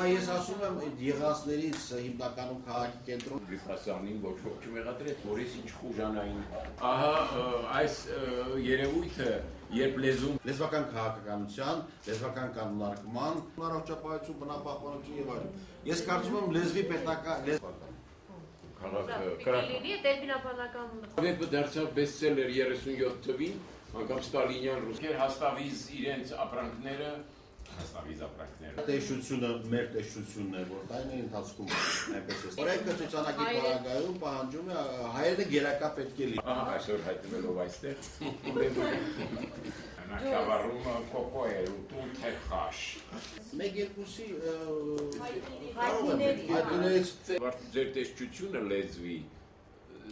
Հիմա ես ասում եմ եղածներից հիմնականում քաղաքի կենտրոն Գրիգորյանին ոչ ոք չմեղադրեց, որից ինչ խուժանային։ Ահա այս երևույթը, երբ լեզվական քաղաքականության, լեզվական կանոնարկման, առողջապահություն, բնապահպանություն եւ այլն։ Ես կարծում եմ լեզվի պետական Վեպը դարձավ բեսթսելեր 37 թվին, անգամ ստալինյան ռուսեր հաստավիզ իրենց ապրանքները, Տեսությունը մեր տեսությունն է, որ տայնի ընթացքում այնպես է։ Օրենքը ցուցանակի պարագայում պահանջում է հայերը գերակա պետք է լինի։ Ահա այսօր հայտնվելով այստեղ։ Նակավարումը կոկո է, ուտում թե խաշ։ Մեկ-երկուսի հայտնիներից Ձեր տեսչությունը լեզվի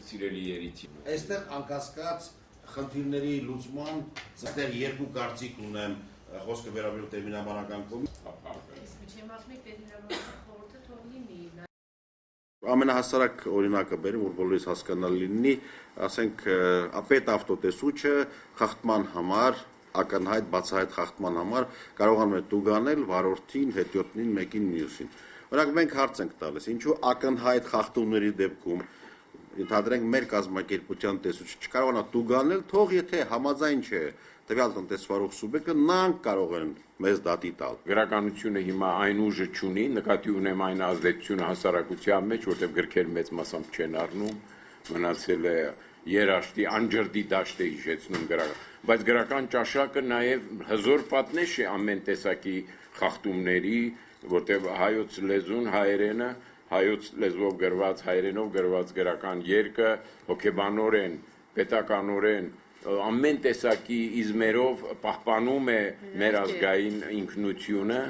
սիրելի երիցի։ Այստեղ անկասկած խնդիրների լուծման այստեղ երկու կարծիք ունեմ խոսքը վերաբերում տերմինաբանական Ամենահասարակ օրինակը բերեմ, որ բոլորիս հասկանալ լինի, ասենք ապետ ավտոտեսուչը խախտման համար, ակնհայտ բացահայտ խախտման համար կարողանում է տուգանել վարորդին, հետիոտնին, մեկին մյուսին։ Օրինակ մենք հարց ենք տալիս, ինչու ակնհայտ խախտումների դեպքում ընդհանրենք մեր կազմակերպության տեսուչը չկարողանա տուգանել, թող եթե համաձայն չէ տվյալ տնտեսվարող սուբյեկտը նրանք կարող են մեզ դատի տալ։ Գրականությունը հիմա այն ուժը չունի, նկատի ունեմ այն ազդեցությունը հասարակության մեջ, որտեղ գրքեր մեծ մասամբ չեն առնում, մնացել է երաշտի, անջրդի դաշտ է հիշեցնում բայց գրական ճաշակը նաև հզոր պատնեշ է ամեն տեսակի խախտումների, որտեղ հայոց լեզուն, հայերենը, հայոց լեզվով գրված, հայերենով գրված գրական երկը հոգեբանորեն, պետականորեն ամեն տեսակի իզմերով պահպանում է մեր ազգային ինքնությունը